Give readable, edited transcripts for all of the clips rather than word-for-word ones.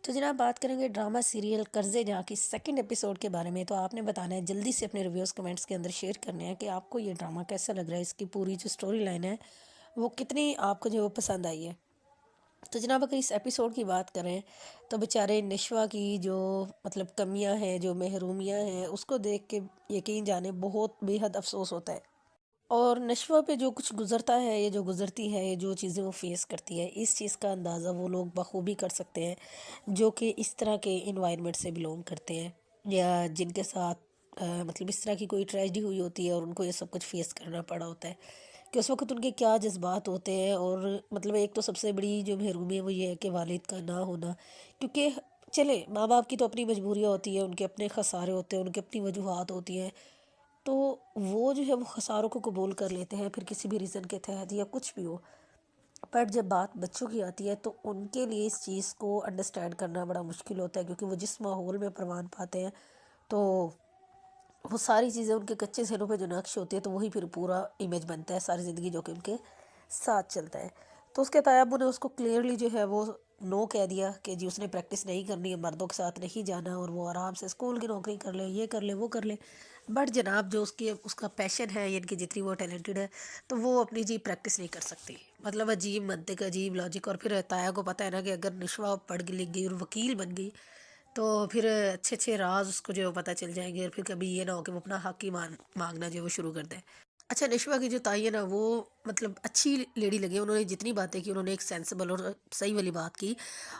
तो जनाब बात करेंगे ड्रामा सीरियल कर्ज़े जहाँ की सेकंड एपिसोड के बारे में। तो आपने बताना है जल्दी से अपने रिव्यूज़ कमेंट्स के अंदर शेयर करने हैं कि आपको ये ड्रामा कैसा लग रहा है, इसकी पूरी जो स्टोरी लाइन है वो कितनी आपको जो पसंद आई है। तो जनाब अगर इस एपिसोड की बात करें तो बेचारे निशवा की जो कमियां हैं, जो महरूमियां हैं, उसको देख के यकीन जाने बहुत बेहद अफसोस होता है। और नशवा पे जो कुछ गुज़रता है, ये जो गुज़रती है, ये जो चीज़ें वो फ़ेस करती है, इस चीज़ का अंदाज़ा वो लोग बखूबी कर सकते हैं जो कि इस तरह के इन्वायरमेंट से बिलोंग करते हैं या जिनके साथ इस तरह की कोई ट्रेजेडी हुई होती है और उनको ये सब कुछ फ़ेस करना पड़ा होता है कि उस वक़्त उनके क्या जज़्बात होते हैं। और एक तो सबसे बड़ी जो महरूमी है वो ये है कि वालिद का ना होना, क्योंकि चले माँ बाप की तो अपनी मजबूरियाँ होती हैं, उनके अपने खसारे होते हैं, उनकी अपनी वजूहात होती हैं। तो वो जो है वो खसारों को कबूल कर लेते हैं फिर किसी भी रीज़न के तहत या कुछ भी हो। पर जब बात बच्चों की आती है तो उनके लिए इस चीज़ को अंडरस्टैंड करना बड़ा मुश्किल होता है, क्योंकि वो जिस माहौल में परवान पाते हैं तो वो सारी चीज़ें उनके कच्चे ज़हनों पे जो नक्श होती है तो वही फिर पूरा इमेज बनता है सारी ज़िंदगी जो कि उनके साथ चलता है। तो उसके तायाबु ने उसको क्लियरली जो है वो नो कह दिया कि जी उसने प्रैक्टिस नहीं करनी है, मर्दों के साथ नहीं जाना और वो आराम से स्कूल की नौकरी कर ले, ये कर ले, वो कर ले। बट जनाब जो उसकी उसका पैशन है यानी कि जितनी वो टैलेंटेड है तो वो अपनी जी प्रैक्टिस नहीं कर सकती। अजीब मंतिक, अजीब लॉजिक। और फिर ताया को पता है ना कि अगर निशवा पढ़ लिख गई और वकील बन गई तो फिर अच्छे अच्छे राज उसको जो है वो पता चल जाएंगे और फिर कभी ये ना हो कि वो अपना हक ही मांगना जो है वो शुरू कर दे। अच्छा, निशवा की जो ताई है ना वो अच्छी लेडी लगी। उन्होंने जितनी बातें की उन्होंने एक सेंसिबल और सही वाली बात की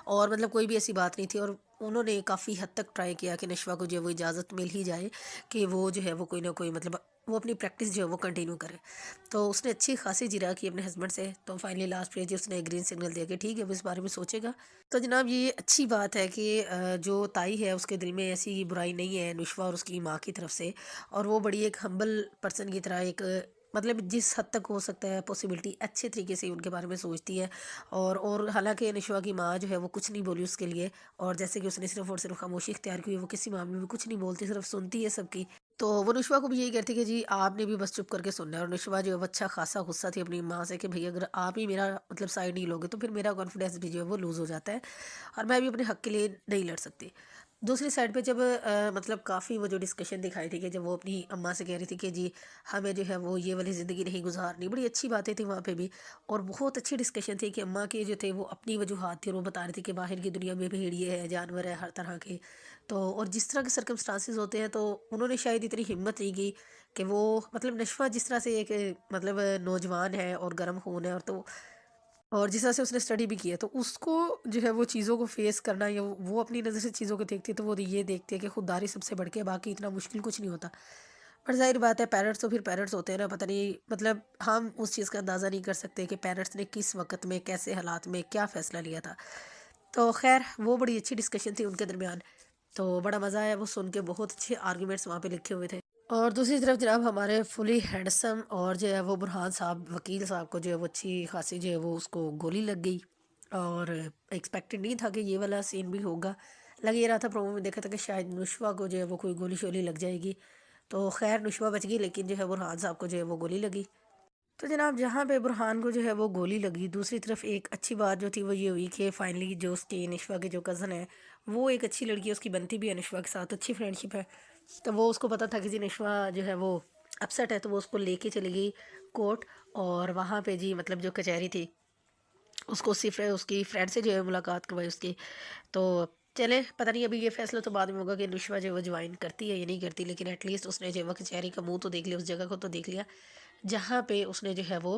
और कोई भी ऐसी बात नहीं थी। और उन्होंने काफ़ी हद तक ट्राई किया कि निशवा को जो है वो इजाज़त मिल ही जाए कि वो जो है वो कोई ना कोई वो अपनी प्रैक्टिस जो है वो कंटिन्यू करे। तो उसने अच्छी खासी जिरा की अपने हस्बैंड से, तो फाइनली लास्ट पे जी उसने ग्रीन सिग्नल दिया कि ठीक है वो इस बारे में सोचेगा। तो जनाब ये अच्छी बात है कि जो ताई है उसके दिल में ऐसी बुराई नहीं है नुशवा और उसकी माँ की तरफ से। और वो बड़ी एक हम्बल पर्सन की तरह एक जिस हद तक हो सकता है पॉसिबिलिटी अच्छे तरीके से उनके बारे में सोचती है। और हालांकि निशवा की माँ जो है वो कुछ नहीं बोली उसके लिए, और जैसे कि उसने सिर्फ और सिर्फ खामोशी इख्तियार की हुई है, वो किसी मामले में कुछ नहीं बोलती, सिर्फ सुनती है सबकी। तो वो नुशवा को भी यही कहती कि जी आपने भी बस चुप करके सुनना है। और नुशवा जो है वो अच्छा खासा गुस्सा थी अपनी माँ से कि भई अगर आप ही मेरा साइड नहीं लोगे तो फिर मेरा कॉन्फिडेंस भी जो है वो लूज़ हो जाता है और मैं भी अपने हक के लिए नहीं लड़ सकती। दूसरी साइड पे जब काफ़ी वो जो डिस्कशन दिखाई थी कि जब वो अपनी अम्मा से कह रही थी कि जी हमें जो है वो ये वाली ज़िंदगी नहीं गुजारनी, बड़ी अच्छी बातें थी वहाँ पे भी। और बहुत अच्छी डिस्कशन थी कि अम्मा के जो थे वो अपनी वजूहात थी और वो बता रही थी कि बाहर की दुनिया में भेड़िए है, जानवर है, हर तरह के। तो और जिस तरह के सर्कमस्टांसिस होते हैं तो उन्होंने शायद इतनी हिम्मत नहीं की कि वो नशवा जिस तरह से एक नौजवान है और गर्म खून है, और जिस तरह से उसने स्टडी भी की है तो उसको जो है वो चीज़ों को फेस करना या वो अपनी नज़र से चीज़ों को देखती है तो वो ये देखती है कि खुददारी सबसे बढ़ के बाकी इतना मुश्किल कुछ नहीं होता। पर जाहिर बात है पेरेंट्स तो फिर पेरेंट्स होते हैं ना, पता नहीं हम उस चीज़ का अंदाज़ा नहीं कर सकते कि पेरेंट्स ने किस वक्त में कैसे हालात में क्या फ़ैसला लिया था। तो खैर वो बड़ी अच्छी डिस्कशन थी उनके दरमियान। तो बड़ा मज़ा आया वो सुन के, बहुत अच्छे आर्गूमेंट्स वहाँ पे लिखे हुए थे। और दूसरी तरफ जनाब हमारे फुली हैंडसम और जो है वो बुरहान साहब, वकील साहब को जो है वो अच्छी खासी जो है वो उसको गोली लग गई। और एक्सपेक्टेड नहीं था कि ये वाला सीन भी होगा। लग ये रहा था, प्रोमो में देखा था कि शायद नुशवा को जो है वो कोई गोली शोली लग जाएगी। तो खैर नुशवा बच गई, लेकिन जो है बुरहान साहब को जो है वो गोली लगी। तो जनाब जहाँ पे बुरहान को जो है वो गोली लगी, दूसरी तरफ एक अच्छी बात जो थी वो ये हुई कि फाइनली जो उसकी निशवा के जो कज़न है वो एक अच्छी लड़की है, उसकी बनती भी है निशवा के साथ, अच्छी फ्रेंडशिप है। तो वो उसको पता था कि जी निशवा जो है वो अपसेट है, तो वो उसको लेके चली गई कोर्ट। और वहाँ पे जी जो कचहरी थी उसको उसकी फ्रेंड से जो है मुलाकात करवाई उसकी। तो चले पता नहीं अभी ये फैसला तो बाद में होगा कि नुशवा जो है वो ज्वाइन करती है या नहीं करती, लेकिन एटलीस्ट उसने जो है वो कचहरी का मुंह तो देख लिया, उस जगह को तो देख लिया जहाँ पे उसने जो है वो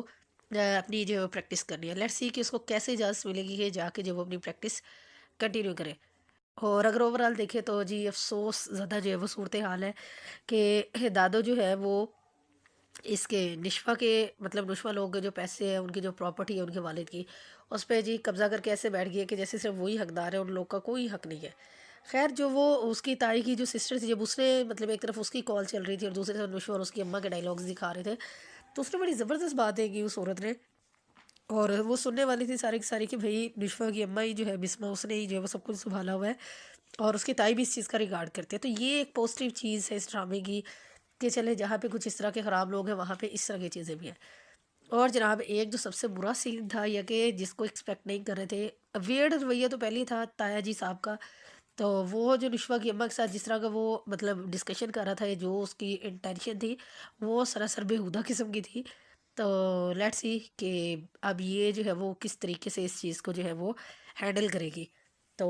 अपनी जो है प्रैक्टिस करनी है। लेट्स सी कि उसको कैसे इजाज़त मिलेगी कि जाके जो वो अपनी प्रैक्टिस कंटिन्यू करे। और अगर ओवरऑल देखें तो जी अफसोस ज़्यादा जो है वो सूरत हाल है कि दादो जो है वो इसके निशवा के नुशवा लोगों के जो पैसे हैं, उनकी जो प्रॉपर्टी है उनके वालिद की, उस पे जी कब्ज़ा करके ऐसे बैठ गया कि जैसे सिर्फ वही हकदार है, उन लोग का कोई हक नहीं है। खैर जो वो उसकी ताई की जो सिस्टर थी, जब उसने एक तरफ उसकी कॉल चल रही थी और दूसरी तरफ नुशवा और उसकी अम्मा के डायलॉग्स दिखा रहे थे, तो उसने बड़ी ज़बरदस्त बातें की उस औरत ने। और वो सुनने वाली थी सारी की सारी कि भाई निशवा की अम्मा ही जो है बिस्मा, उसने ही जो है वो सब कुछ संभाला हुआ है और उसकी ताई भी इस चीज़ का रिगार्ड करते हैं। तो ये एक पॉजिटिव चीज़ है इस ड्रामे की कि चले जहाँ पे कुछ इस तरह के ख़राब लोग हैं वहाँ पे इस तरह की चीज़ें भी हैं। और जनाब एक जो सबसे बुरा सीन था या कि जिसको एक्सपेक्ट नहीं कर रहे थे, वियर्ड रवैया तो पहले ही था ताया जी साहब का। तो वो जो नुश्वा की अम्मा के साथ जिस तरह का वो मतलब डिस्कशन कर रहा था, ये जो उसकी इंटेंशन थी वो सरासर बेहुदा किस्म की थी। तो लेट्स सी कि अब ये जो है वो किस तरीके से इस चीज़ को जो है वो हैंडल करेगी। तो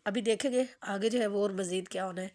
अभी देखेंगे आगे जो है वो और मज़ीद क्या होना है।